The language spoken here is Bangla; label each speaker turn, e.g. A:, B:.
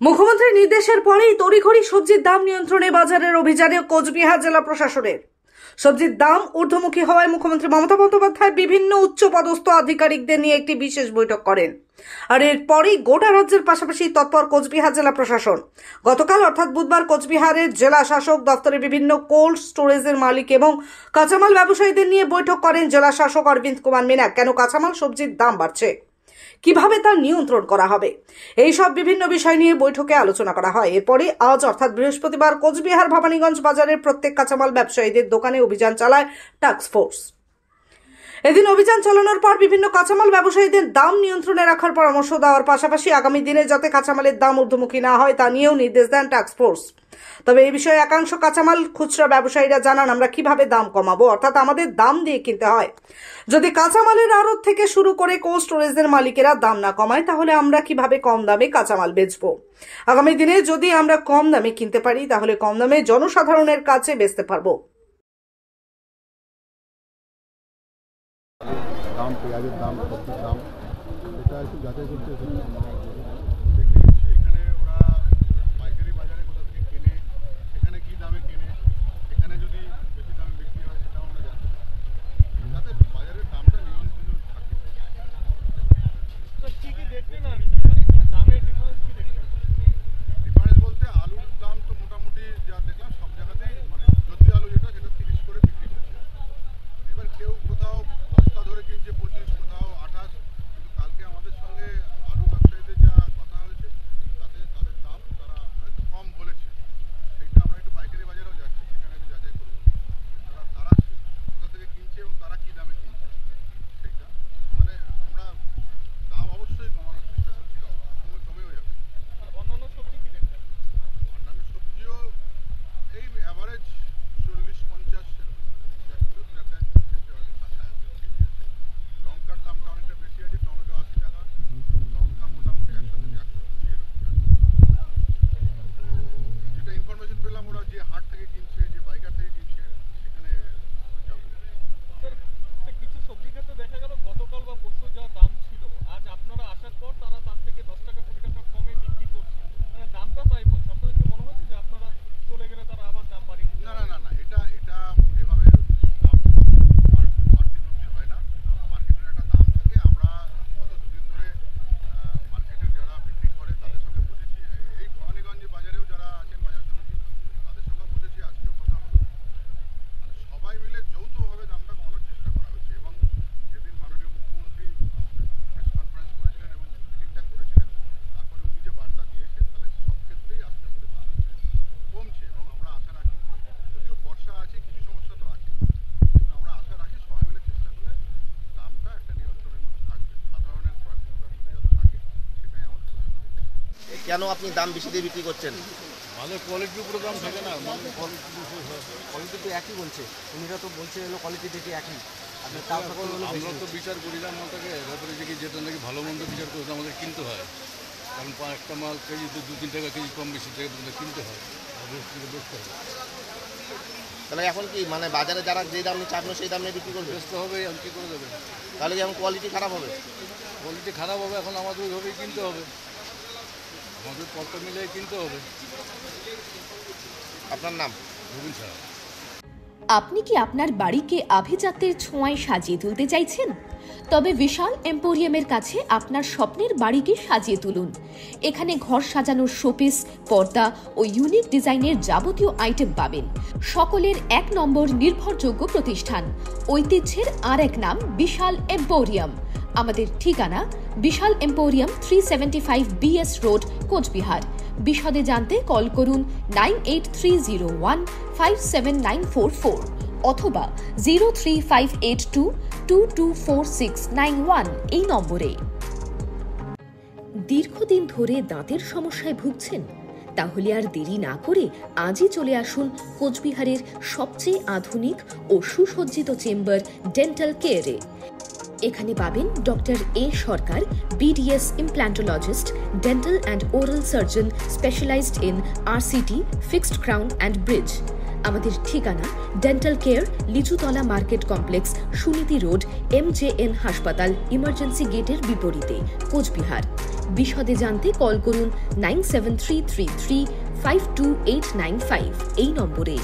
A: মুখ্যমন্ত্রীর নির্দেশের পরেই তড়িঘড়ি সবজির দাম নিয়ন্ত্রণে বাজারের অভিযানে কোচবিহার জেলা প্রশাসনের। সবজির দাম ঊর্ধ্বমুখী হওয়ায় মুখ্যমন্ত্রী মমতা বন্দ্যোপাধ্যায় বিভিন্ন উচ্চপদস্থ আধিকারিকদের নিয়ে একটি বিশেষ বৈঠক করেন। আর এরপরেই গোটা রাজ্যের পাশাপাশি তৎপর কোচবিহার জেলা প্রশাসন। গতকাল অর্থাৎ বুধবার কোচবিহারের জেলা শাসক দপ্তরে বিভিন্ন কোল্ড স্টোরেজের মালিক এবং কাঁচামাল ব্যবসায়ীদের নিয়ে বৈঠক করেন জেলা শাসক অরবিন্দ কুমার মিনা। কেন কাঁচামাল সবজির দাম বাড়ছে, কিভাবে তা নিয়ন্ত্রণ করা হবে, এই সব বিভিন্ন বিষয় নিয়ে বৈঠকে আলোচনা করা হয়। এরপরে আজ অর্থাৎ বৃহস্পতিবার কোচবিহার ভবানীগঞ্জ বাজারের প্রত্যেক কাঁচামাল ব্যবসায়ীদের দোকানে অভিযান চালায় টাস্ক ফোর্স। এদিন অভিযান চালানোর পর বিভিন্ন কাঁচামাল ব্যবসায়ীদের দাম নিয়ন্ত্রণে রাখার পরামর্শ দেওয়ার পাশাপাশি আগামী দিনে যাতে কাঁচামালের দাম ঊর্ধ্বমুখী না হয় তা নিয়েও নির্দেশ দেন টাস্ক ফোর্স। তবে এই বিষয়ে একাংশ কাঁচামাল খুচরা ব্যবসায়ীরা জানান, আমরা কিভাবে দাম কমাবো, অর্থাৎ আমাদের দাম দিয়ে কিনতে হয়। যদি কাঁচামালের আড়ত থেকে শুরু করে কোল্ড স্টোরেজের মালিকেরা দাম না কমায় তাহলে আমরা কিভাবে কম দামে কাঁচামাল বেচবো। আগামী দিনে যদি আমরা কম দামে কিনতে পারি তাহলে কম দামে জনসাধারণের কাছে বেচতে পারবো।
B: দাম, পেঁয়াজের দাম, সবজির দাম, এটা একটু যাচাই করতে এখানে ওরা পাইকারি বাজারে কোথা থেকে কেনে, এখানে কী দামে কেনে, এখানে যদি বেশি দামে বিক্রি হয় সেটাও আমরা জানি, যাতে বাজারের দামটা নিয়ন্ত্রণ থাকে। ডিফারেন্স বলতে আলুর দাম তো মোটামুটি যা দেখলাম সব জায়গাতেই, মানে জ্যোতি আলু যেটা সেটা 30 করে বিক্রি করছে। এবার কেউ কোথাও বস্তা ধরে কিনছে 25, কোথাও 28, কিন্তু কালকে আমাদের সঙ্গে আলু ব্যবসায়ীদের যা কথা হয়েছে তাতে তাদের দাম তারা একটু কম বলেছে। সেইটা আমরা একটু পাইকারি বাজারেও যাচ্ছি, সেখানে একটু যাচাই করবো তারা কোথা থেকে কিনছে এবং তারা কী দামে কিনছে। সেইটা মানে আমরা দাম অবশ্যই কমানোর চেষ্টা করছি, সময় কমেও যাবে। অন্যান্য সবজি কি দেখবেন? অন্যান্য সবজিও এই অ্যাভারেজ 40-50 লঙ্কার দামটা অনেকটা বেশি আছে, টমেটো 80 টাকা, লঙ্কা মোটামুটি 100 থেকে 120 এরকম। তো যেটা ইনফরমেশন পেলাম ওরা যে হাট থেকে কিনছে, যে বাইকার থেকে কিনছে, সেখানে যাবো।
C: কিছু সবজি ক্ষেত্রে দেখা গেল গতকাল বা পরশু যা দাম ছিল আজ আপনারা আসার পর তারা তার থেকে 10 টাকা 20 টাকা কমে বিক্রি করছে, মানে দামটা তাই বলছে। আপনাদের কি মনে হচ্ছে যে আপনারা চলে গেলে তারা আবার দাম বাড়িয়ে দিচ্ছে?
B: না, এটা এভাবে দাম বাড়তি হয় না। মার্কেটের একটা দাম থাকে। আমরা গত দুদিন ধরে মার্কেটে যারা বিক্রি করে তাদের সঙ্গে বসেছি, এই ভবানীগঞ্জ বাজারেও যারা আছেন বাজার সমিতি তাদের সঙ্গে বসেছি, আজকেও কথা হলো। মানে সবাই মিলে যৌথভাবে দামটা কমানোর চেষ্টা করা হচ্ছে। এবং যেদিন মাননীয় মুখ্যমন্ত্রী আমাদের প্রেস কনফারেন্স করেছিলেন এবং মিটিংটা করেছিলেন, তারপরে উনি যে বার্তা দিয়েছেন তাহলে সব ক্ষেত্রেই আস্তে আস্তে দাম কমছে এবং আমরা আশা রাখি, যদিও বর্ষা আছে কিছু সমস্যা তো আছে, কিন্তু আমরা আশা রাখি সবাই মিলে চেষ্টা করলে দামটা একটা নিয়ন্ত্রণের মধ্যে থাকবে, সাধারণের ক্রয় ক্ষমতার মধ্যে যাতে থাকে, সেটাই আমাদের প্রশ্ন।
D: কেন আপনি দাম বেশি দিয়ে বিক্রি করছেন?
B: ভালো কোয়ালিটির উপরে দাম থাকে না, মানে
D: কোয়ালিটি তো একই বলছে, উনিরা তো বলছে হলো কোয়ালিটি দেখে একই।
B: আমরা তো বিচার করি না মালটাকে, ব্যাপারে যে যেটা নাকি ভালো মন্দ বিচার করে আমাদের কিনতে হয়, কারণ একটা মাল কেজি 2-3 টাকা কেজি কম বেশি থেকে কিনতে হয়, বেচতে হবে।
D: তাহলে এখন কি মানে বাজারে যারা যে দাম নিচ্ছে আপনি সেই দাম নিয়ে বিক্রি করবে?
B: বেচতে হবে, আর কী করে দেবে?
D: তাহলে কি এখন কোয়ালিটি খারাপ হবে?
B: কোয়ালিটি খারাপ হবে, এখন আমাদের ওইভাবেই কিনতে হবে, আমাদের কত মিলে কিনতে হবে।
D: আপনার নাম?
B: রবীন্দ্র সাহা।
E: আপনি কি আপনার বাড়িকে আভিজাত্যের ছোঁয়ায় সাজিয়ে তুলতে চাইছেন? তবে বিশাল এম্পোরিয়ামের কাছে আপনার স্বপ্নের বাড়িকে সাজিয়ে তুলুন। এখানে ঘর সাজানোর শোপিস, পর্দা ও ইউনিক ডিজাইনের যাবতীয় আইটেম পাবেন। সকলের 1 নম্বর নির্ভরযোগ্য প্রতিষ্ঠান, ঐতিহ্যের আর এক নাম বিশাল এম্পোরিয়াম। আমাদের ঠিকানা বিশাল এম্পোরিয়াম 375 BS রোড, কোচবিহার। বিশদে জানতে কল করুন 9830157944 অথবা 03582224691 এই নম্বরে। দীর্ঘদিন ধরে দাঁতের সমস্যায় ভুগছেন? তাহলে আর দেরি না করে আজই চলে আসুন কোচবিহারের সবচেয়ে আধুনিক ও সুসজ্জিত চেম্বার ডেন্টাল কেয়ারে। এখানে পাবেন doctor A Sarkar, BDS implantologist, dental and oral surgeon specialized in RCT, fixed crown and bridge. আমাদের ঠিকানা dental care, Lichutala market complex, Suniti road, MJN হাসপাতাল ইমার্জেন্সি গেটের বিপরীতে, কোচবিহার। বিশদে জানতে কল করুন 9733352895 এই নম্বরে।